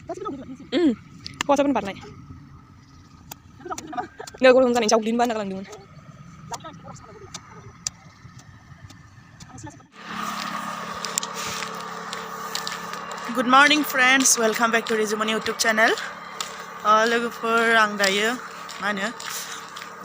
हौवासाफोरनि बारनाय नो गरम जानाय जावग्लिनोबा होनना गालांदोंमोन Good morning friends, welcome back to Riju Moni YouTube channel. लोगोफोर आं दायो मा होनो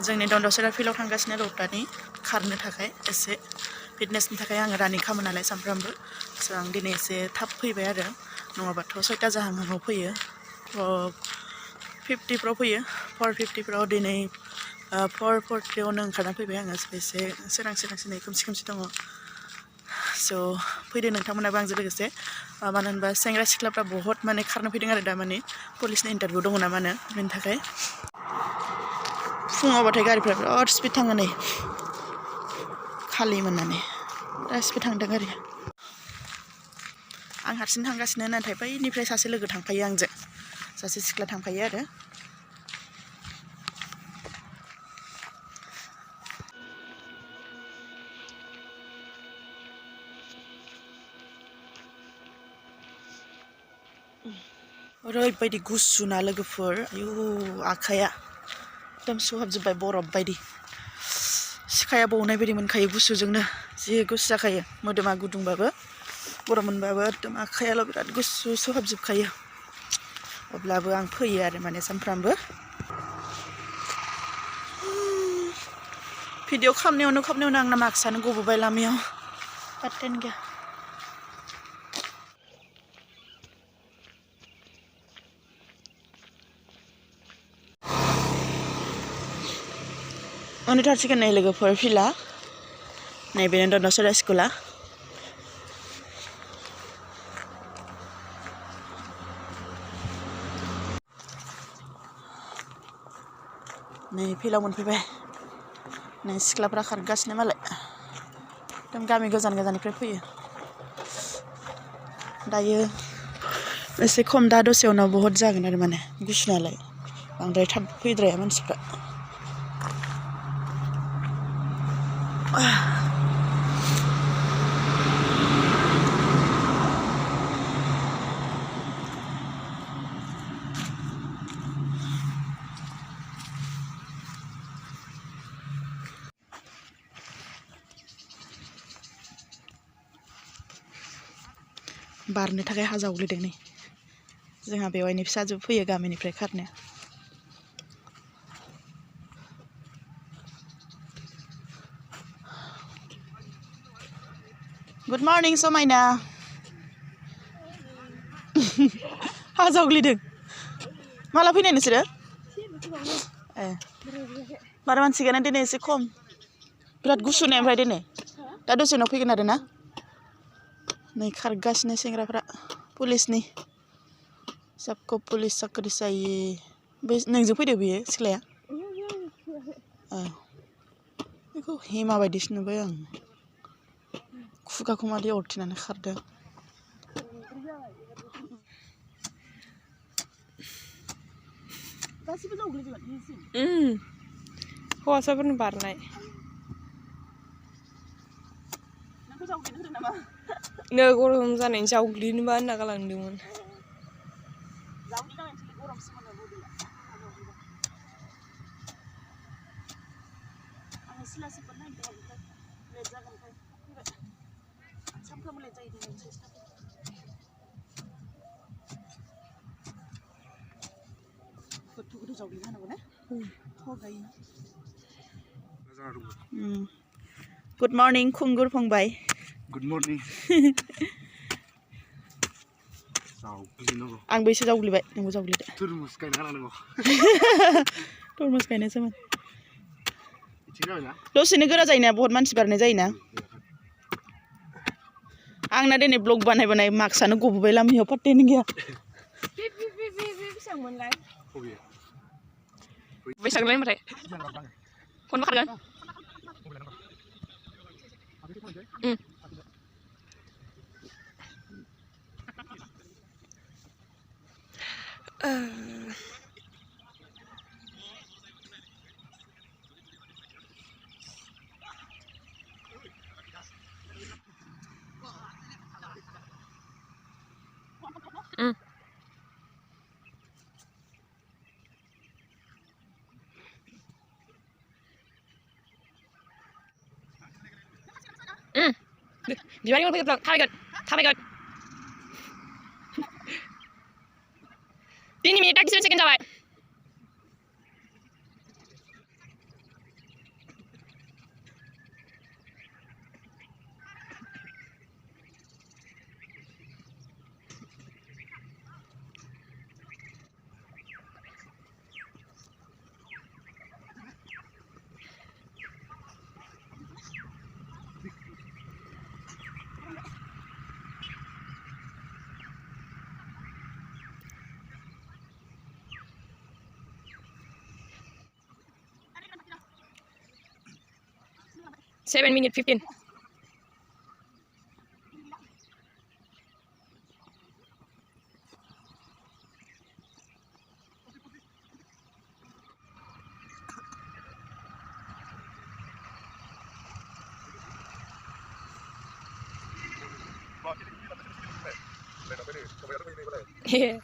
जोंनि दन्दसेरा फिल्डआव थांगासिनो रौतानि खारनो थाखाय एसे फिटनेसनि थाखाय आङो रानिं खालामो नालाय सानफ्रामबो स' आं दिनै एसे थाब फैबाय आरो नङाबाथ' 6टा जाहाङाव फैयो 4:50 फैयो 4:50 दिनै 4:40 ओंखारना फैबाय आङो एसे सोरांसि खोमसि दङ स' फैदो नोंथांमोनाबो आंजों लोगोसे मानो होनबा सेंग्रा सिख्लाफ्रा बहुत माने खारनो फैदों आरो दा माने पुलिसनि इन्टारभिउ दङ ना मानो बेनि थाखाय फुङावबाथाय गारिफ्रा बिराद स्पिड थाङो नै खालि मोननानै बिराद स्पिड थांदों गारिया आं हारसिं थांगासिनो नाथाय बैनिफ्राय सासे लोगो थांफायो आंजों सासे सिख्ला थांफायो आरो ओरैबायदि गुसु ना लोगोफोर आयु आखाया एकदम सुहाबजोब्बाय बरफ बायदि सिखाया बौनाय बायदि मोनखायो गुसुजोंनो जि गुसु जाखायो मोदोमा गुदुंबाबो गरम मोनबाबो एकदम आखायाल' बिराद गुसु सुहाबजोबखायो अब्लाबो आं फैयो आरो माने सानफ्रामबो भिडिअ खालामनायावनो आंना मास्कआनो गबोबाय लामायाव पात्तायानो गैया मोनहैथारसिगोन नै लोगोफोर फिल्डआ नैबेनो दन्दसेरा स्कुला नै फिल्डआव मोनफैबाय नै सिख्लाफ्रा खारगासिनो मालाय एकदम गामि गोजाननिफ्राय फैयो दायो एसे खम दा दसे उनाव बहुत जागोन आरो माने गुसु नालाय बांद्राय थाब फैद्राया मानसिफ्रा बारनो थाखाय हा जावग्लिदों नै जोंहा बेवाइनि फिसाजो फैयो गामिनिफ्राय खारनो गुड मर्निं समायना हा जावग्लिदों माला फैनाय नोंसोरो ए बार मानसियानो दिनै एसे खम बिराद गुसु ने ओमफ्राय दिनै दा दसे उनाव फैगोन आरो ना नै खारगासिनो सेंग्राफ्रा पुलिसनि सबको पुलिस साख्रि चाहिए बे नोंजों फैदो बियो सिख्लाया बेखौ हेमा बायदिसो नुबाय आं खुगाखौ मादै अरथिनानै खारदों गासिबो जावग्लिजोबबाय हौवासाफोरनि बारनाय नो गरम जानाय जावग्लिनोबा होनना गालांदोंमोन गुड मर्निं खुंगुर फंबाय गुड मर्निं आंबो एसे जावग्लिबाय नोंबो जावग्लिदो तुरमुस गायना गालांनांगौ तुरमुस गायनोसोमोन दसेनो गोरा जायोना बहुत मानसि बारनाय जायोना आंना दिनै ब्लग बानाय मास्कआनो गबोबाय लामायाव पात्तायानो गैया बेसेबांलाय ओमफ्राय फन खारगोन बिबारनि मोनफैगोन थाबायगोन 3 मिनिट 37 सेकेन्ड जाबाय Seven minute 15 Iya.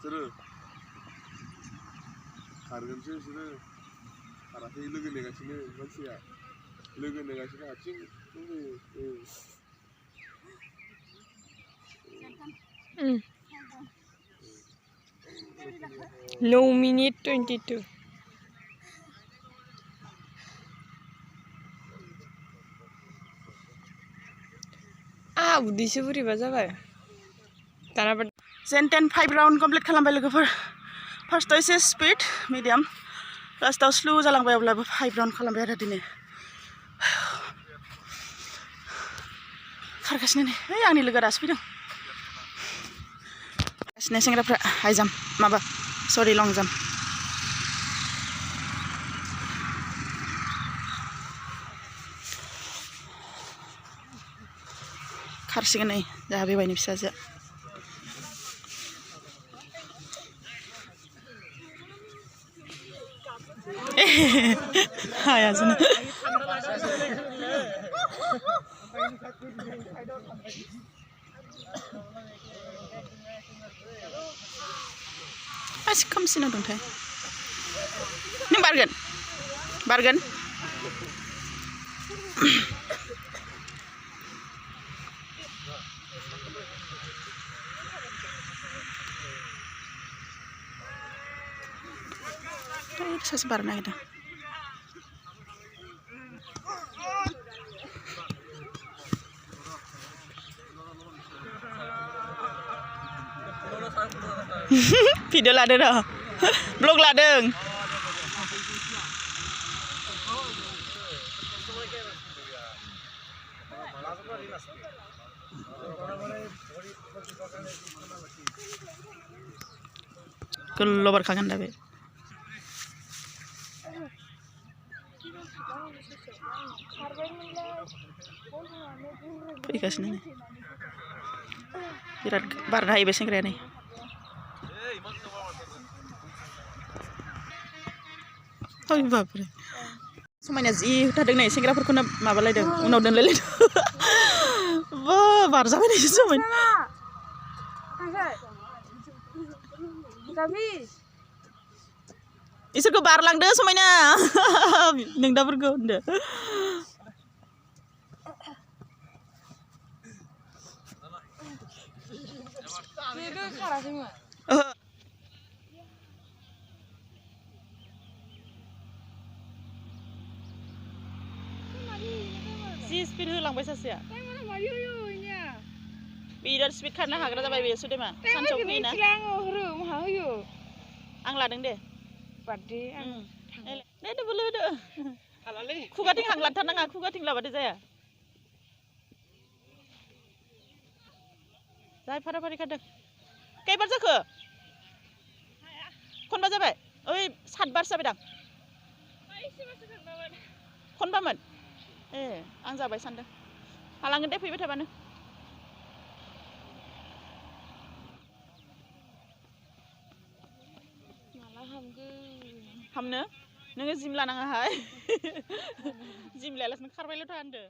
Seru. Kargan sih seru. Karena logo negasinya masih ya. Logo negasinya acing. No minute 22 उदैसो बोरैबा जाबाय दाना जेन 10-5 राउन्ड कमप्लिट खालामबाय लोगोफोर फार्स्टआव एसे स्पिड मिडियाम लास्टआव स्लो जालांबाय अब्लाबो 5 राउन्ड खालामबाय आरो दिनै खारगासिनो नै ओइ आंनि लोगोआ दासो फैदों गासिनो सेंग्राफ्रा हाइ जाम्प माबा सरि लं जाम्प खारसिगोन नै जोंहा बेवाइनि फिसाजोआ हाया जोंनो आसि खोमसिनाव दंथाय नों बारगोन सासे बारनो नागिरदों भिडिअ लादों र' ब्लग लादों गोलाव बारखागोन दा बे फैगासिनो नै बिराद बारनो हायो बे सेंग्राया नै ओइ बापरे समायना जि होथारदों नै सेंग्राफोरखौनो माबालायदों उनाव दोनलायलायदों बा बारजाबाय नै समायना इसोरखौ बारलांदो समायना नोंदाफोरखौ होनदो जि स्पिड होलांबाय सासेया बिराद स्पिड खारनो हाग्रा जाबाय बे सुदेमा सानसेयाव फैयोना आं लादों दे बादे दे बोलो होदो खुगाथिं हांलांथारनाङा खुगाथिं लाबाथाय जाया जाय फारा फारि खारदों खैबार जाखो खनबा जाबाय ओइ 7 बारसो जाबायदां खनबामोन ए आं जाबाय सानदों हालांगोन दे फैबाय थाबानो माला हामगोन हामनो नोङो जिम लानाङाहाय जिम लायालासिनो खारबायल' था होनदो